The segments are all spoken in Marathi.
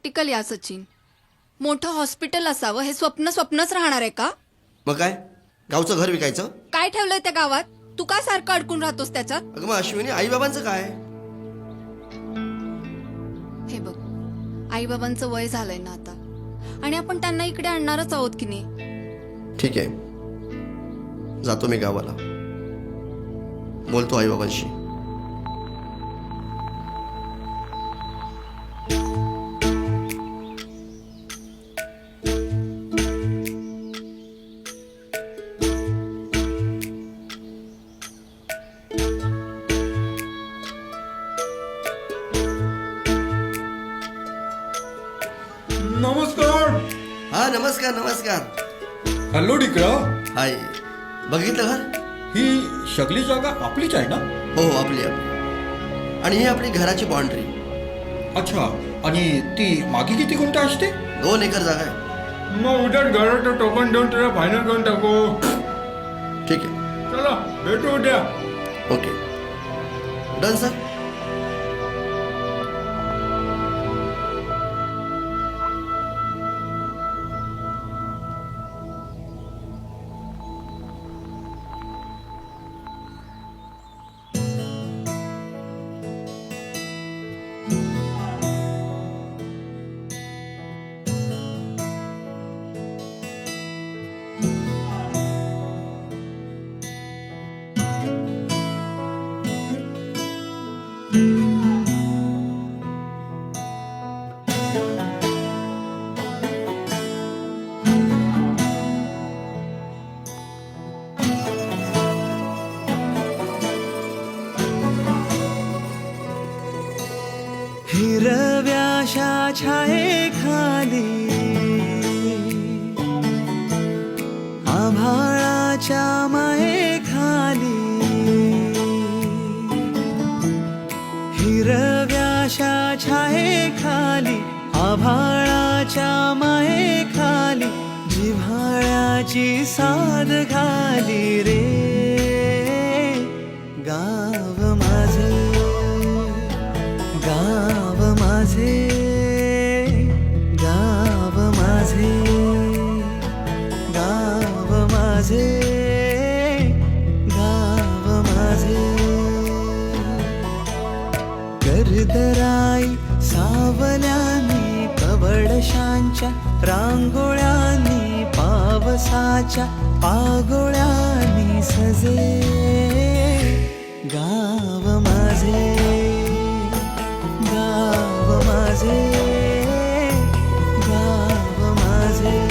प्रॅक्टिकल या सचिन. मोठं हॉस्पिटल असावं हे स्वप्नच राहणार आहे का? मग काय, गावचं घर विकायचं? काय ठेवलंय त्या गावात? तू का सारखं अडकून राहतोस त्याच्यात? अगं मग अश्विनी, आई बाबांचं काय? हे बघ, आई बाबांचं वय झालंय ना आता, आणि आपण त्यांना इकडे आणणारच आहोत की नाही. ठीक आहे, जातो मी गावाला, बोलतो आई बाबांशी. नमस्कार. हा, नमस्कार नमस्कार. हॅलो डिकरा. हाय, बघितलं घर? ही सगळी जागा आपलीच आहे ना? हो हो, आपली आपली. आणि ही आपली घराची बाउंड्री. अच्छा, आणि ती मागे किती गुंठ असते? 2 एकर जागा आहे. मग उद्याच घराचं टोकन देऊन त्याला फायनल करून टाकू. ठीक आहे, चला भेटू उद्या. Okay, done sir. हिरव्याशा छायेखाली आभाळाच्या मायेखाली, हिरव्याशा छायेखाली आभाळाच्या मायेखाली जिव्हाळ्याची साद घाली रे गाव माझे, गाव माझे, गाव माझे, गाव माझे, गाव माझे. गर्दराई सावल्यानी कवडशांच्या रांगोळ्यांनी पावसाच्या पागोळ्यांनी सजे गाव माझे, गाव माझे, गाव माझे.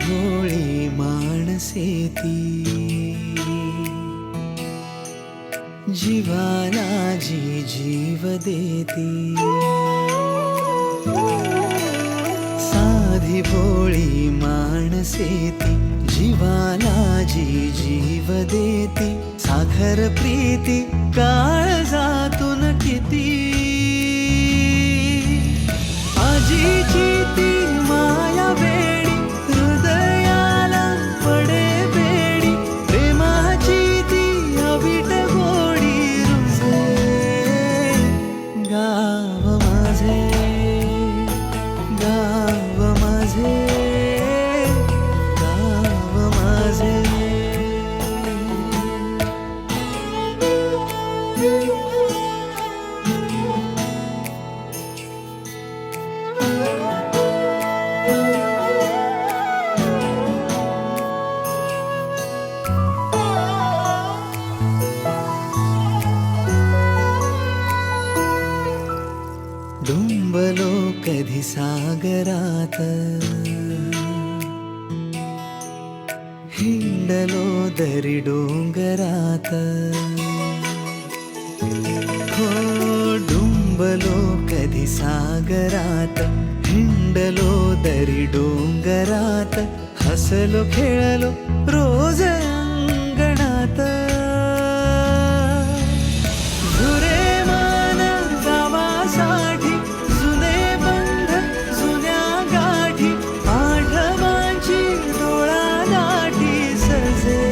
भोळी माणसे ती जीवाला जी जीव देती, साधी भोळी माणसे ती जीवाला जी जीव देती. साखर प्रीती काळजातून किती आजीची ती माया वेडी हृदयाला पडे बेडी. प्रेमाची ती अवीट गोडी रुजे गाव माझे, गाव माझे, गाव माझे. कधी सागरात, हिंडलो दरी डोंगरात, हो डुंबलो कधी सागरात, हिंडलो दरी डोंगरात, हसलो खेळलो रोज अंगणात. झुरे मान गावासाठी, जुने बंध जुन्या गाठी, आठवांची डोळा दाटी सजे.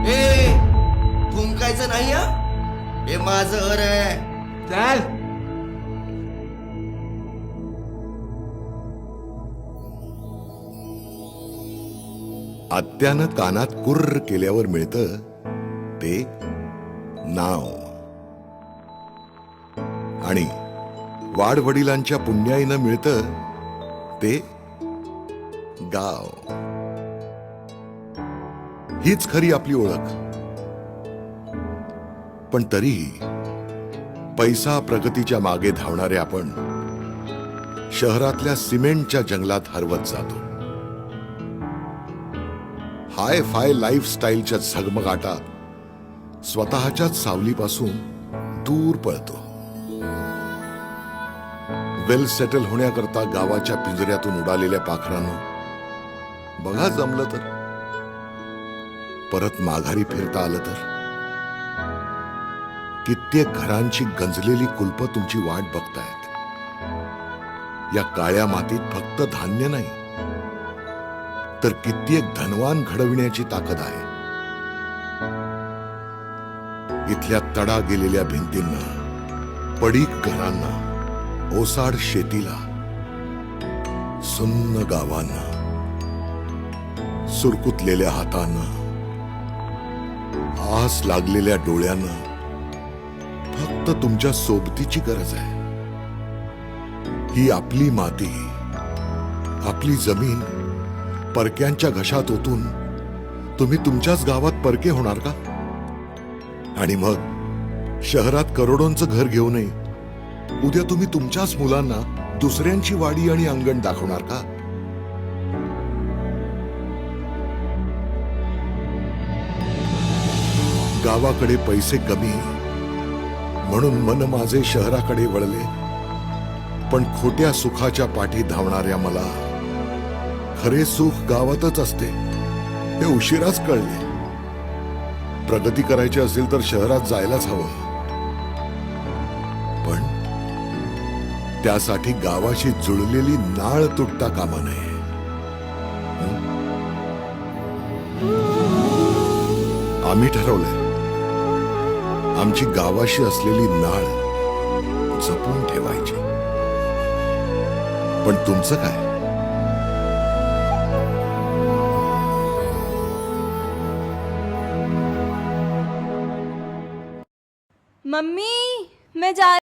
ए थुंकायचं नाही हा, हे माझं घर आहे. चल. आत्यानं कानात कुर्र केल्यावर मिळतं ते नाव, आणि वाडवडिलांच्या पुण्याईनं मिळतं ते गाव. हीच खरी आपली ओळख. पण तरीही पैसा प्रगतीच्या मागे धावणारे आपण शहरातल्या सिमेंटच्या जंगलात हरवत जातो. हाय फाय लाईफस्टाईलच्या झगमगाटात स्वतःच्याच सावलीपासून दूर पळतो. वेल सेटल होण्याकरता गावाच्या पिंजऱ्यातून उडालेल्या पाखरांनो, बघा जमलं तर परत माघारी फिरता आलं तर. कित्येक घरांची गंजलेली कुलपं तुमची वाट बघतायत. या काळ्या मातीत फक्त धान्य नाही, तर कित्येक धनवान घडविण्याची ताकद आहे. इथल्या तडा गेलेल्या भिंतींना, पडीक घरांना, ओसाड शेतीला, सुन्न गावांना, सुरकुतलेल्या हातांना, आस लागलेल्या डोळ्यांना फक्त तुमच्या सोबतीची गरज आहे. ही आपली माती, आपली जमीन परक्यांच्या घशात ओतून तुम्ही तुमच्याच गावात परके होणार का? आणि मग शहरात करोडोंचं घर घेऊनही उद्या तुम्ही तुमच्याच मुलांना दुसऱ्यांची वाडी आणि अंगण दाखवणार का? गावाकडे पैसे कमी म्हणून मन माझे शहराकडे वळले. पण खोट्या सुखाच्या पाठी धावणाऱ्या मला खरे सुख गावातच असते हे उशिराच कळले. प्रगती करायची असेल तर शहरात जायलाच हवं, पण त्यासाठी गावाशी जुळलेली नाळ तुटता कामा नये. आम्ही ठरवलंय आमची गावाशी असलेली नाळ जपून ठेवायची. पण तुमचं काय? मम्मी मैं जा